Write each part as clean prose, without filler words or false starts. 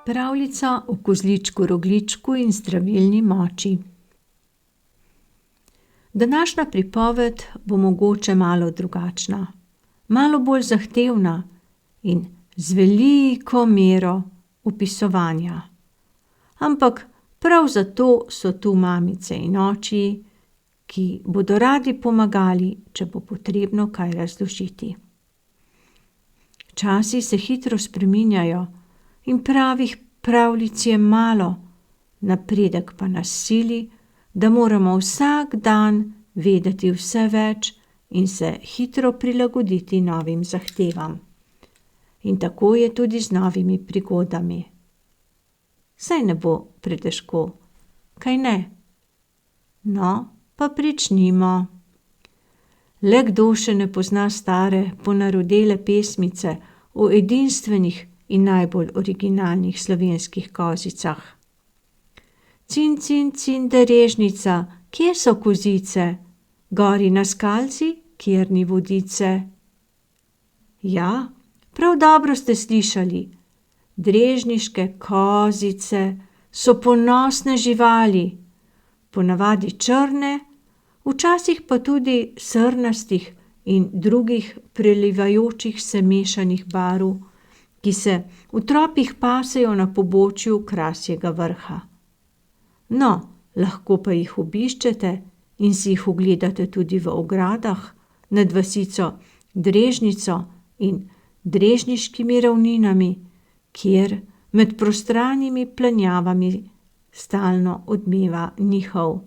Pravljica o kozličku Rogljičku in zdravilni moči. Današnja pripoved bo mogoče malo drugačna, malo bolj zahtevna in z veliko mero opisovanja. Ampak prav zato so tu mamice in oči, ki bodo radi pomagali, če bo potrebno kaj razložiti. Časi se hitro spreminjajo in pravih pravljic je malo, napredek pa nas sili, da moramo vsak dan vedeti vse več in se hitro prilagoditi novim zahtevam. In tako je tudi z novimi prigodami. Saj ne bo pretežko, kaj ne? No, pa pričnimo. Le kdo še ne pozna stare, ponarodele pesmice o edinstvenih in najbolj originalnih slovenskih kozicah. Cin, cin, cinderežnica, kje so kozice? Gori na skalci, kjer ni vodice. Ja, prav dobro ste slišali. Drežniške kozice so ponosne živali, ponavadi črne, včasih pa tudi srnastih in drugih prelivajočih se mešanih barv, ki se v tropih pasejo na pobočju Krasjega Vrha. No, lahko pa jih obiščete in si jih ogledate tudi v ogradah nad vasico Drežnico in drežniškimi ravninami, kjer med prostranimi planjavami stalno odmeva njihov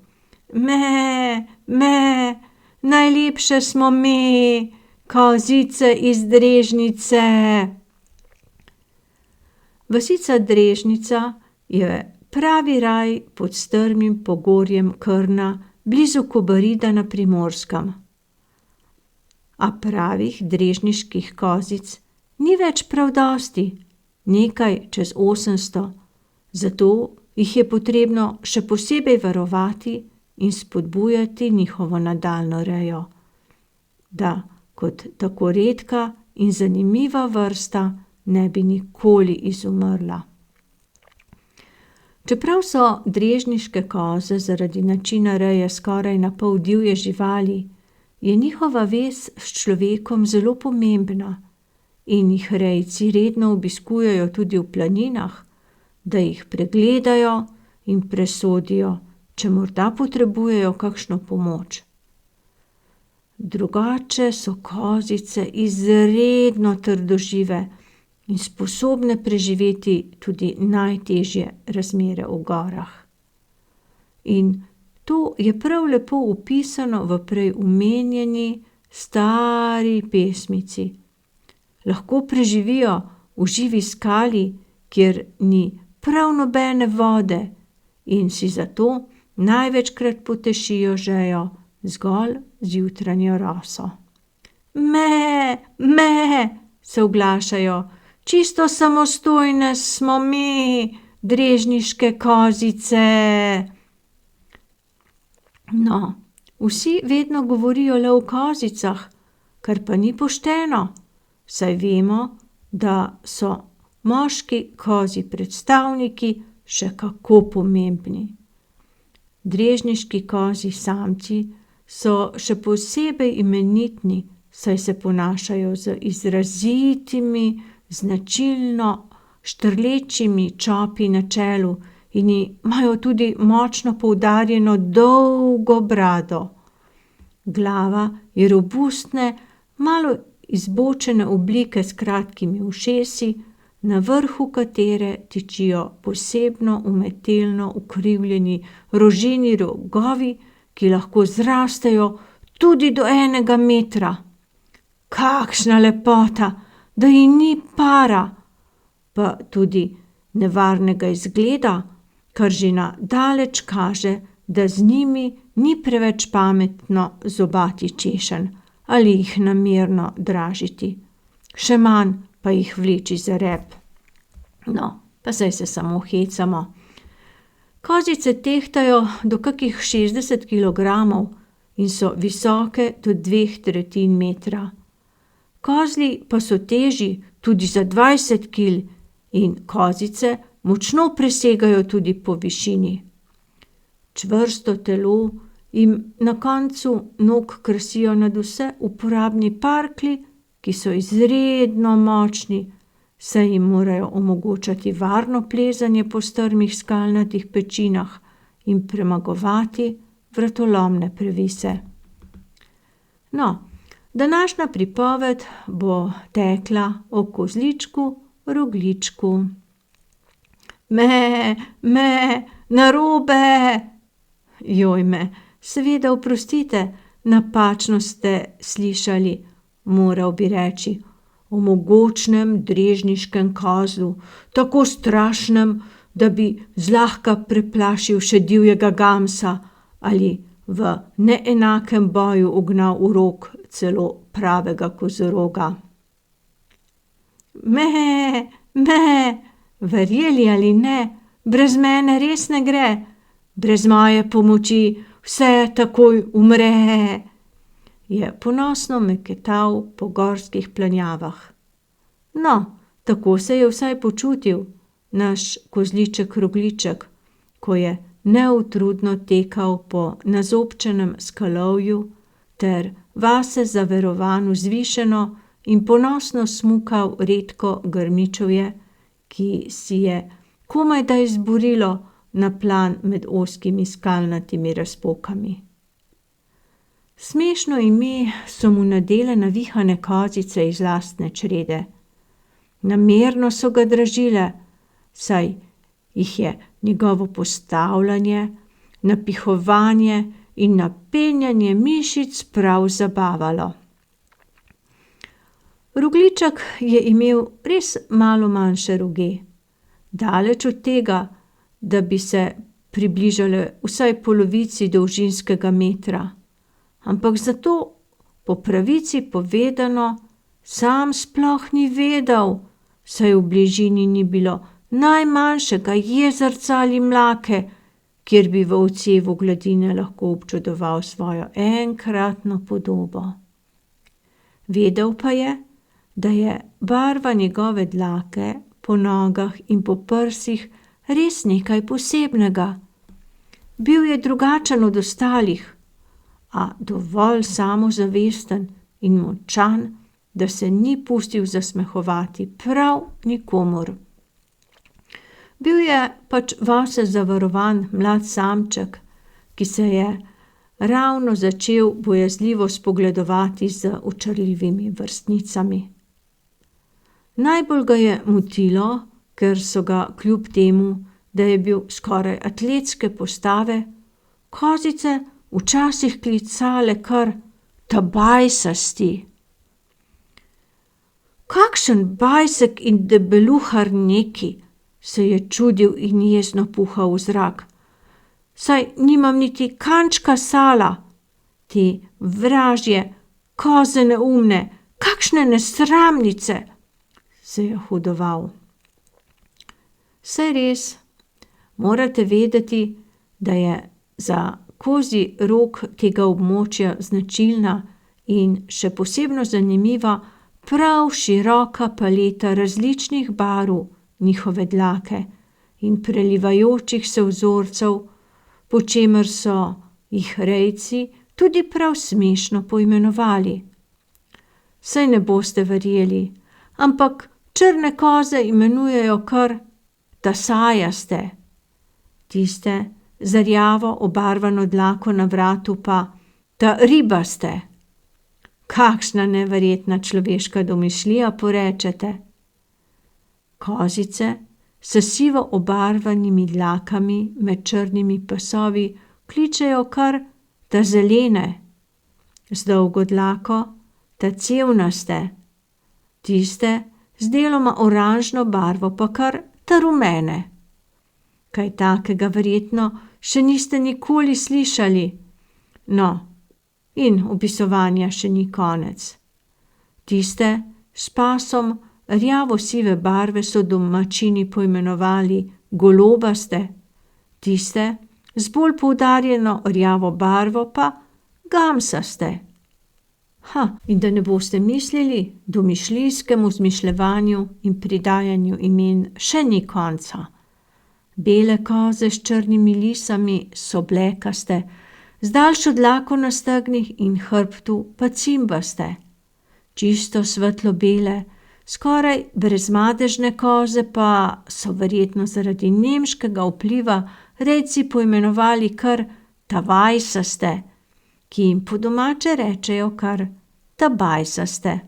me, me, najlepše smo mi, kozice iz Drežnice. Vasica Drežnica je pravi raj pod strmim pogorjem Krna, blizu Kobarida na Primorskem. A pravih drežniških kozic ni več prav dosti, nekaj čez 800, zato jih je potrebno še posebej varovati in spodbujati njihovo nadaljnjo rejo, da kot tako redka in zanimiva vrsta ne bi nikoli izumrla. Čeprav so drežniške koze zaradi načina reje skoraj na pol divje živali, je njihova vez s človekom zelo pomembna in jih rejci redno obiskujejo tudi v planinah, da jih pregledajo in presodijo, če morda potrebujejo kakšno pomoč. Drugače so kozice izredno trdožive in sposobne preživeti tudi najtežje razmere v gorah. In to je prav lepo opisano v prej omenjeni stari pesmici. Lahko preživijo v živi skali, kjer ni prav nobene vode in si zato največkrat potešijo žejo zgolj z jutranjo roso. Me, me, se oglašajo, čisto samostojne smo mi, drežniške kozice. No, vsi vedno govorijo le o kozicah, kar pa ni pošteno, saj vemo, da so moški kozji predstavniki še kako pomembni. Drežniški kozji samci so še posebej imenitni, saj se ponašajo z izrazitimi, značilno štrlečimi čopi na čelu in imajo tudi močno poudarjeno dolgo brado. Glava je robustne, malo izbočene oblike s kratkimi ušesi, na vrhu katere tičijo posebno umetelno ukrivljeni roženi rogovi, ki lahko zrastejo tudi do 1 metra. Kakšna lepota, da ji ni para, pa tudi nevarnega izgleda, kar že na daleč kaže, da z njimi ni preveč pametno zobati češenj ali jih namerno dražiti, še manj pa jih vleči za rep. No, pa saj se samo hecamo. Kozice tehtajo do kakih 60 kilogramov in so visoke do 2/3 metra. kozli pa so težji tudi za 20 kil in kozice močno presegajo tudi po višini. Čvrsto telo jim na koncu nog krasijo nadvse uporabni parklji, ki so izredno močni, saj jim morajo omogočati varno plezanje po strmih skalnatih pečinah in premagovati vratolomne previse. No, današnja pripoved bo tekla o kozličku Rogličku. Me, narobe! Joj me, seveda oprostite, napačno ste slišali, moral bi reči, o mogočnem drežniškem kozlu, tako strašnem, da bi zlahka preplašil še divjega gamsa ali v neenakem boju ugnal v rog celo pravega kozoroga. Me, verjeli ali ne, brez mene res ne gre, brez moje pomoči vse takoj umre, je ponosno meketal po gorskih planjavah. No, tako se je vsaj počutil naš kozliček Rogliček, ko je neutrudno tekal po nazobčenem skalovju ter vase zaverovan vzvišeno in ponosno smukal redko grmičevje, ki si je komajda izborilo na plan med ozkimi skalnatimi razpokami. Smešno ime so mu nadele navihane kozice iz lastne črede. Namerno so ga dražile, saj jih je njegovo postavljanje, napihovanje in napenjanje mišic prav zabavalo. Rogliček je imel res malo manjše roge, daleč od tega, da bi se približale vsaj polovici dolžinskega metra, ampak zato, po pravici povedano, sam sploh ni vedel, saj v bližini ni bilo najmanjšega jezerca ali mlake, kjer bi v odsevu gladine lahko občudoval svojo enkratno podobo. Vedel pa je, da je barva njegove dlake po nogah in po prsih res nekaj posebnega. Bil je drugačen od ostalih, a dovolj samozavesten in močan, da se ni pustil zasmehovati prav nikomur. Bil je pač vase zavarovan mlad samček, ki se je ravno začel bojazljivo spogledovati z očarljivimi vrstnicami. Najbolj ga je motilo, ker so ga kljub temu, da je bil skoraj atletske postave, kozice včasih klicale kar ta bajsasti. Kakšen bajsek in debeluhar neki, se je čudil in jezno puhal v zrak. Saj nimam niti kančka sala, te vražje, koze neumne, kakšne nesramnice, se je hudoval. Saj res, morate vedeti, da je za kozji rog tega območja značilna in še posebno zanimiva prav široka paleta različnih barv njihove dlake in prelivajočih se vzorcev, po čemer so jih rejci tudi prav smešno poimenovali. Saj ne boste verjeli, ampak črne koze imenujejo kar tasajaste, tiste z rjavo obarvano dlako na vratu pa ta ribaste. Kakšna neverjetna človeška domišljija, porečete. Kozice s sivo obarvanimi dlakami med črnimi pasovi kličejo kar ta zelene, z dolgo dlako ta cevnaste, tiste z deloma oranžno barvo pa kar ta rumene. Kaj takega verjetno še niste nikoli slišali. No, in opisovanja še ni konec. Tiste s pasom rjavo-sive barve so domačini poimenovali golobaste, tiste z bolj poudarjeno rjavo barvo pa gamsaste. In da ne boste mislili, domišljijskemu izmišljevanju in pridajanju imen še ni konca. Bele koze s črnimi lisami so blekaste, z daljšo dlako na stegnih in hrbtu pa cimbaste. Čisto svetlo bele, skoraj brezmadežne koze pa so verjetno zaradi nemškega vpliva rejci poimenovali kar tavajsaste, ki jim po domače rečejo kar tabajsaste.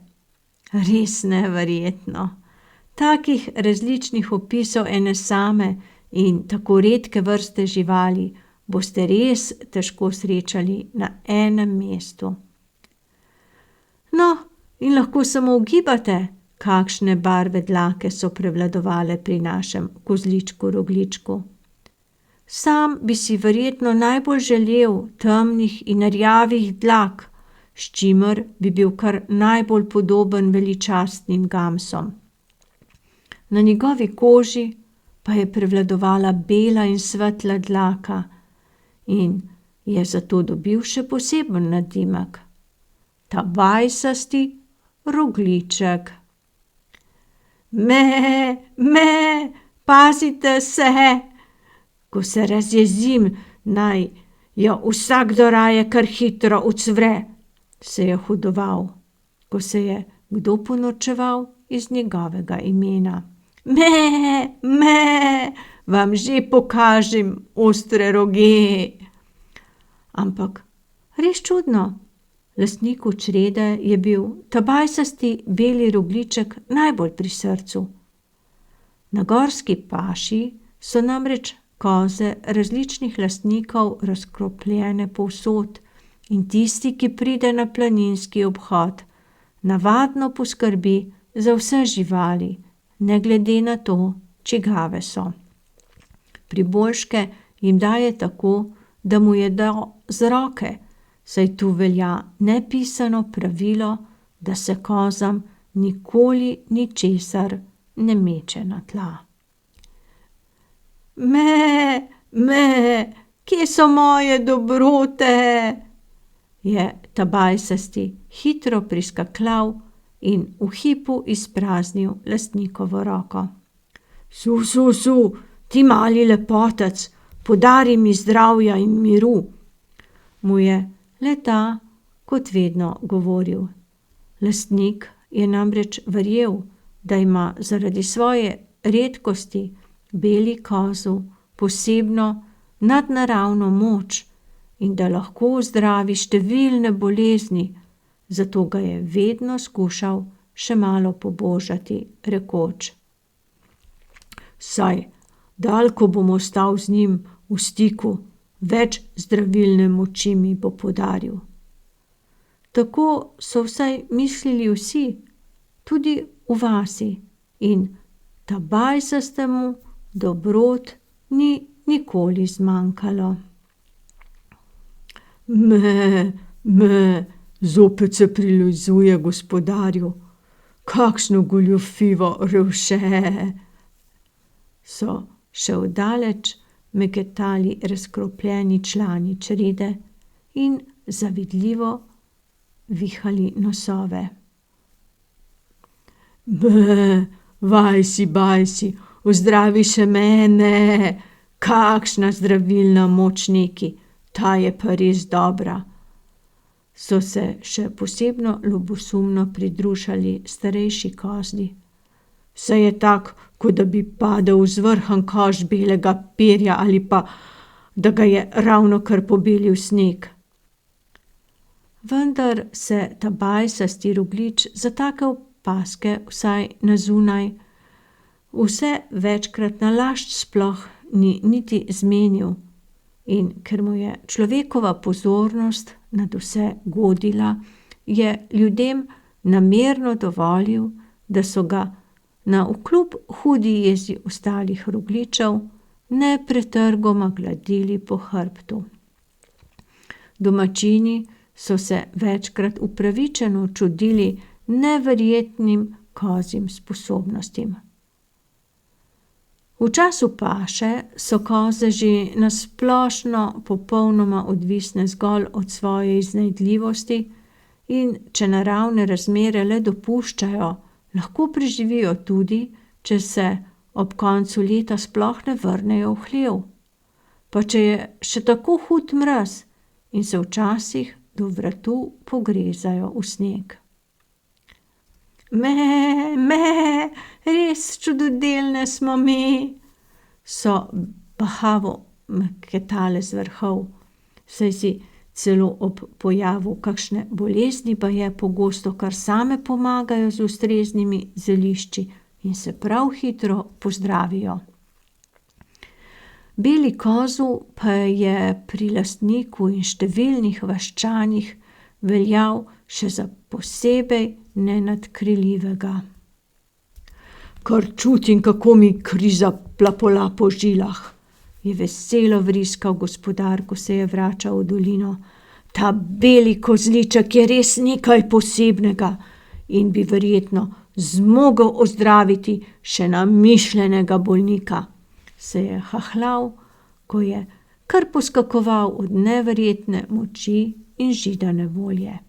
Res neverjetno. Takih različnih opisov ene same in tako redke vrste živali boste res težko srečali na enem mestu. No, in lahko samo ugibate, kakšne barve dlake so prevladovale pri našem kozličku Rogličku. Sam bi si verjetno najbolj želel temnih in rjavih dlak, s čimer bi bil kar najbolj podoben veličastnim gamsom. Na njegovi koži pa je prevladovala bela in svetla dlaka in je zato dobil še poseben nadimek. Tabajsasti rogliček. Me, pazite se! Ko se razjezim, naj jo vsakdo raje kar hitro ucvre, se je hudoval, ko se je kdo ponorčeval iz njegovega imena. Me, vam že pokažem ostre roge. Ampak res čudno, lastniku črede je bil tabajsasti beli rogliček najbolj pri srcu. Na gorski paši so namreč koze različnih lastnikov razkropljene povsod in tisti, ki pride na planinski obhod, navadno poskrbi za vse živali, ne glede na to, čigave so. Priboljške jim daje tako, da mu jedo z roke, saj tu velja nepisano pravilo, da se kozam nikoli ničesar ne meče na tla. Me, kje so moje dobrote? Je tabajsasti hitro priskakljal in v hipu izpraznil lastnikovo roko. Su, ti mali lepotec, podari mi zdravja in miru, mu je le ta kot vedno govoril. Lastnik je namreč verjel, da ima zaradi svoje redkosti beli kozu posebno nadnaravno moč in da lahko zdravi številne bolezni, zato ga je vedno skušal še malo pobožati, rekoč: Saj, dalj ko bom ostal z njim v stiku, več zdravilne moči mi bo podaril. Tako so vsaj mislili vsi, tudi v vasi, in tabajsastemu dobrot ni nikoli zmanjkalo. Zopet se prilizuje gospodarju. Kakšno goljufivo revše! So še vdaleč meketali razkropljeni člani črede in zavidljivo vihali nosove. Bajsi, vzdravi še mene, kakšna zdravilna moč neki, ta je pa res dobra. So se še posebno ljubosumno pridružali starejši kozli. Saj je tak, kot da bi padel vzvrhan koš belega perja ali pa da ga je ravnokar pobelil sneg. Vendar se tabajsasti roglič za take opaske vsaj na zunaj vse večkrat nalašč sploh ni niti zmenil, in ker mu je človekova pozornost nadvse godila, je ljudem namerno dovolil, da so ga navkljub hudi jezi ostalih rogličev nepretrgoma gladili po hrbtu. Domačini so se večkrat upravičeno čudili neverjetnim kozjim sposobnostim. V času paše so koze že na splošno popolnoma odvisne zgolj od svoje iznajdljivosti in če naravne razmere le dopuščajo, lahko preživijo tudi, če se ob koncu leta sploh ne vrnejo v hlev. Pa če je še tako hud mraz in se včasih do vratu pogrezajo v sneg. Me, res čudodelne smo mi, so bahavo meketale z vrhov, saj si celo ob pojavu kakšne bolezni baje pogosto kar same pomagajo z ustreznimi zelišči in se prav hitro pozdravijo. Beli kozel pa je pri lastniku in številnih vaščanih veljal še za posebej nenadkriljivega. Kar čutim, kako mi kri zaplapola po žilah, je veselo vriskal gospodar, ko se je vračal v dolino. Ta beli kozliček je res nekaj posebnega in bi verjetno zmogel ozdraviti še namišljenega bolnika, se je hahljal, ko je kar poskakoval od neverjetne moči in židane volje.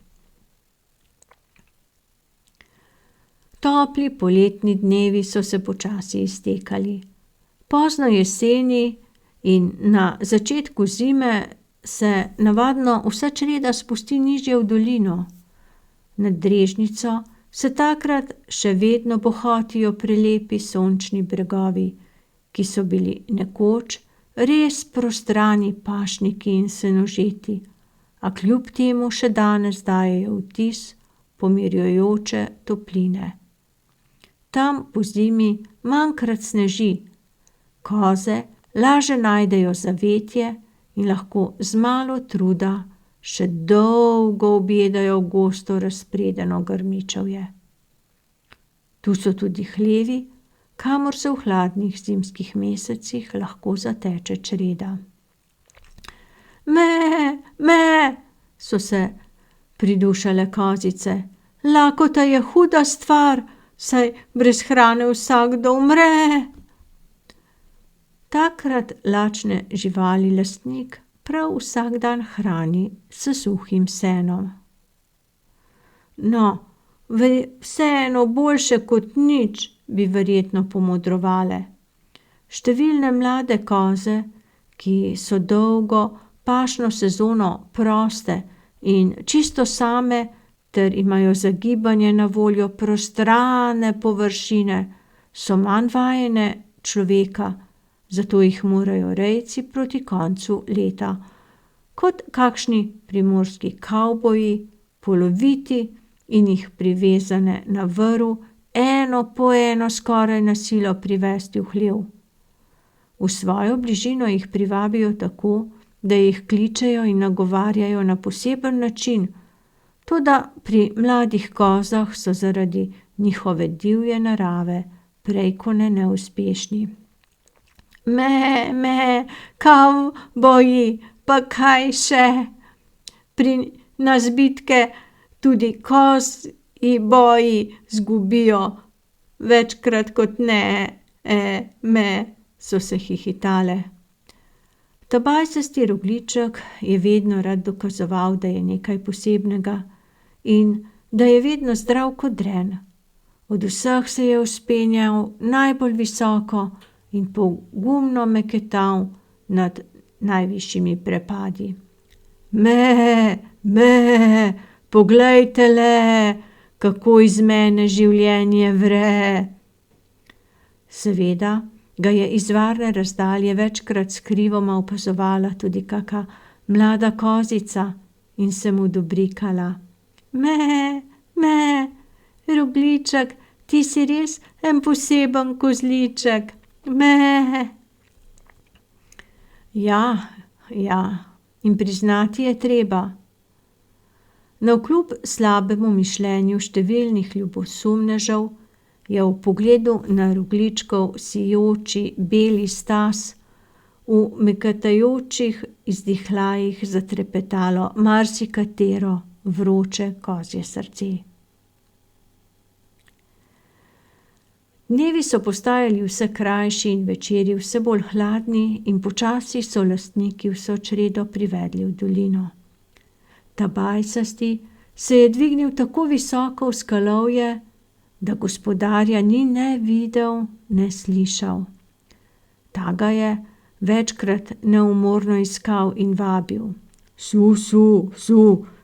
Topli poletni dnevi so se počasi iztekali. Pozno jeseni in na začetku zime se navadno vsa čreda spusti nižje v dolino. Nad Drežnico se takrat še vedno bohotijo prelepi sončni bregovi, ki so bili nekoč res prostrani pašniki in senožeti, a kljub temu še danes dajejo vtis pomirjujoče topline. Tam pozimi manjkrat sneži, koze laže najdejo zavetje in lahko z malo truda še dolgo objedajo gosto razpredeno grmičevje. Tu so tudi hlevi, kamor se v hladnih zimskih mesecih lahko zateče čreda. Me, so se pridušale kozice, lakota je huda stvar, saj brez hrane vsakdo umre. Takrat lačne živali lastnik prav vsak dan hrani s suhim senom. No, vseeno boljše kot nič, bi verjetno pomodrovale. Številne mlade koze, ki so dolgo pašno sezono proste in čisto same ter imajo za gibanje na voljo prostrane površine, so manj vajene človeka, zato jih morajo rejci proti koncu leta, kot kakšni primorski kavboji, poloviti in jih privezane na vrv eno po eno skoraj na silo privesti v hlev. V svojo bližino jih privabijo tako, da jih kličejo in nagovarjajo na poseben način, toda pri mladih kozah so zaradi njihove divje narave prej ko ne neuspešni. Me, kavboji, pa kaj še? Pri nas bitke tudi kozji boji zgubijo, večkrat kot ne, so se hihitale. Ta bajsasti rogljiček je vedno rad dokazoval, da je nekaj posebnega in da je vedno zdrav kot dren. Od vseh se je vzpenjal najbolj visoko in pogumno meketal nad najvišjimi prepadi. Me, poglejte le, kako iz mene življenje vre. Seveda ga je iz varne razdalje večkrat skrivoma opazovala tudi kaka mlada kozica in se mu dobrikala. Me, rogljiček, ti si res en poseben kozliček, me. Ja, in priznati je treba. Navkljub slabemu mišljenju številnih ljubosumnežev je v pogledu na rogljičkov sijoči beli stas v meketajočih izdihljajih zatrepetalo marsikatero vroče kozje srce. Dnevi so postajali vse krajši in večeri vse bolj hladni in počasi so lastniki vso čredo privedli v dolino. Ta bajsasti, se je dvignil tako visoko v skalovje, da gospodarja ni ne videl, ne slišal. Ta ga je večkrat neumorno iskal in vabil. Su,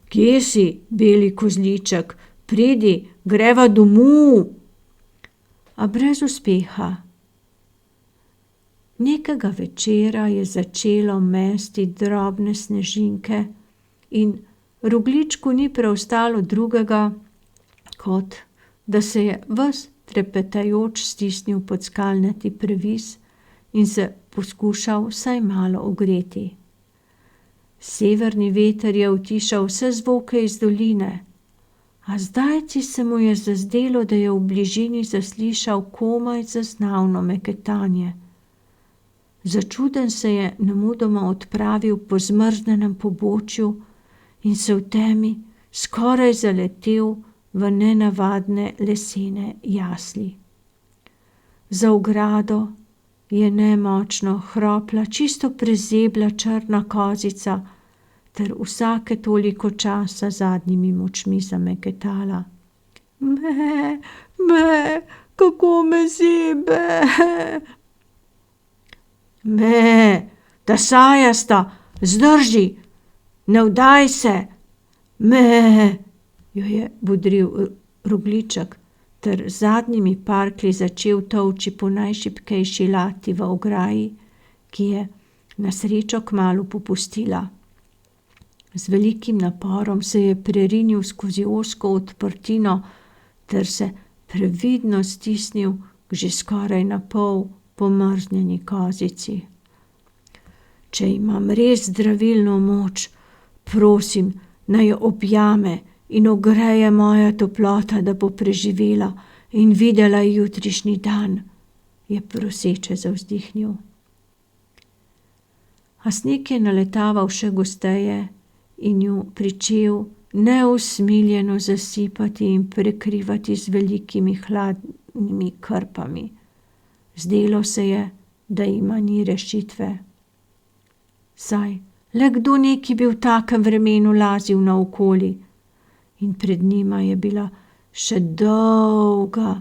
kje si, beli kozliček, pridi, greva domov. A brez uspeha. Nekega večera je začelo mesti drobne snežinke in Rogličku ni preostalo drugega, kot da se je ves trepetajoč stisnil pod skalnati previs in se poskušal vsaj malo ogreti. Severni veter je utišal vse zvoke iz doline, a zdajci se mu je zazdelo, da je v bližini zaslišal komaj zaznavno meketanje. Začuden se je nemudoma odpravil po zmrznjenem pobočju in se v temi skoraj zaletel v nenavadne lesene jasli. Za ogrado je nemočno hropla čisto prezebla črna kozica ter vsake toliko časa zadnjimi močmi zameketala. Me, kako me zebe. Ta sajasta, zdrži, ne vdaj se, jo je bodril Rogliček ter z zadnjimi parklji začel tolči po najšibkejši lati v ograji, ki je na srečo kmalu popustila. Z velikim naporom se je prerinil skozi ozko odprtino ter se previdno stisnil k že skoraj na pol pomrznjeni kozici. Če imam res zdravilno moč, prosim, naj jo objame in ogreje moja toplota, da bo preživela in videla jutrišnji dan, je proseče zavzdihnil. A sneg je naletaval še gosteje in ju pričel neusmiljeno zasipati in prekrivati z velikimi hladnimi krpami. Zdelo se je, da ima ni rešitve. Saj, le kdo neki bi v takem vremenu lazil naokoli, in pred njima je bila še dolga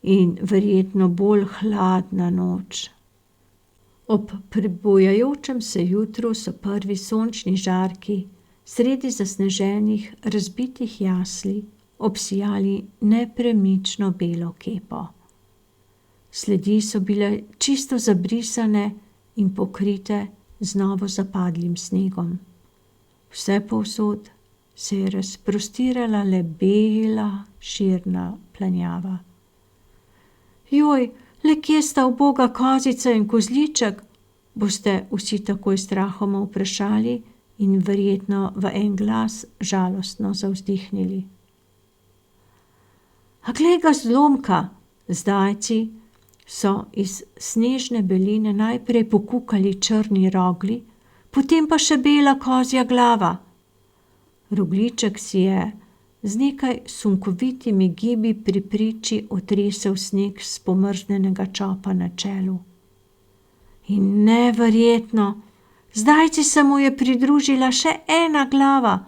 in verjetno bolj hladna noč. Ob prebujajočem se jutru so prvi sončni žarki sredi zasneženih, razbitih jasli obsijali nepremično belo kepo. Sledi so bile čisto zabrisane in pokrite z novo zapadlim snegom. Vse povsod se je razprostirala le bela, širna planjava. Joj, le kje sta uboga kozica in kozliček, boste vsi takoj strahoma vprašali in verjetno v en glas žalostno zavzdihnili. A glej ga zlomka, zdajci so iz snežne beline najprej pokukali črni rogli, potem pa še bela kozja glava. Rogliček si je z nekaj sunkovitimi gibi pri priči otresel sneg s pomrznjenega čopa na čelu. In neverjetno, zdajci se mu je pridružila še ena glava,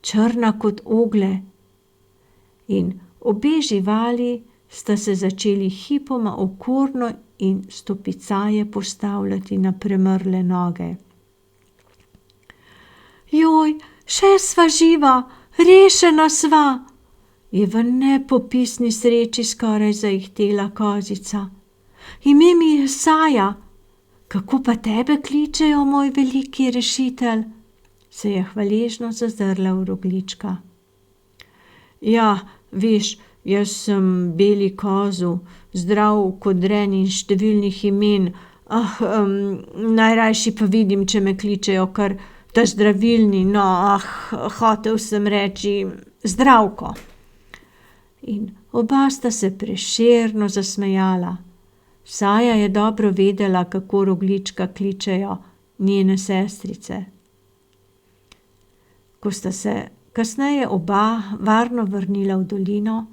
črna kot ogle. In obe živali sta se začeli hipoma okorno in stopicaje postavljati na premrle noge. Joj, še sva živa, rešena sva, je v nepopisni sreči skoraj zaihtela kozica. Ime mi je Saja. Kako pa tebe kličejo, moj veliki rešitelj? Se je hvaležno zazrla v Roglička. Ja, veš, jaz sem beli kozu, zdrav kot dren in številnih imen. Najrajši pa vidim, če me kličejo kar ta zdravilni, hotel sem reči Zdravko. In oba sta se prešerno zasmejala. Saja je dobro vedela, kako Roglička kličejo njene sestrice. Ko sta se kasneje oba varno vrnila v dolino,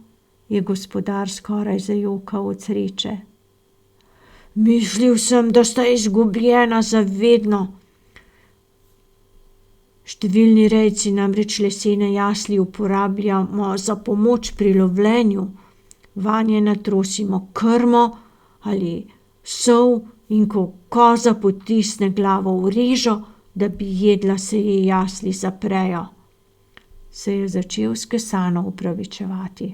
je gospodar skoraj zajokal od sreče. Mislil sem, da sta izgubljena za vedno. Številni rejci namreč lesene jasli uporabljamo za pomoč pri lovljenju. Vanje natrosimo krmo ali sol in ko koza potisne glavo v režo, da bi jedla, se ji jasli zaprejo, se je začel skesano opravičevati.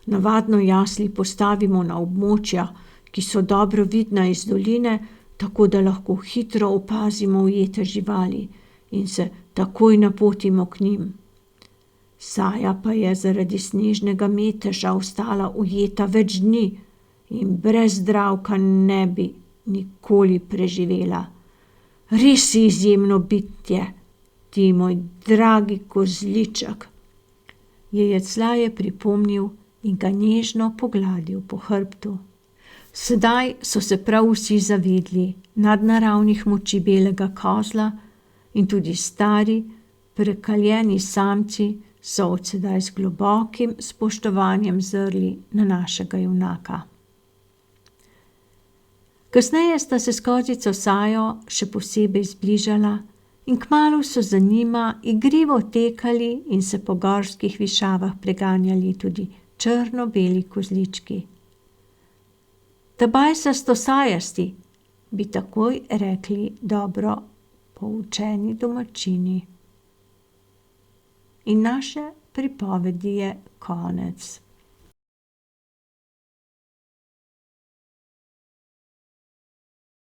Navadno jasli postavimo na območja, ki so dobro vidna iz doline, tako da lahko hitro opazimo ujete živali in se takoj napotimo k njim. Saja pa je zaradi snežnega meteža ostala ujeta več dni in brez Zdravka ne bi nikoli preživela. Res si izjemno bitje, ti moj dragi kozliček, je Jeclaj pripomnil in ga nežno pogladil po hrbtu. Sedaj so se prav vsi zavedli nadnaravnih moči belega kozla in tudi stari, prekaljeni samci so od sedaj z globokim spoštovanjem zrli na našega junaka. Kasneje sta se s kozico Sajo še posebej zbližala in kmalu so za njima igrivo tekali in se po gorskih višavah preganjali tudi črno-beli kozlički. Ta bajsasto sajasti, bi takoj rekli dobro poučeni domačini. In naše pripovedi je konec.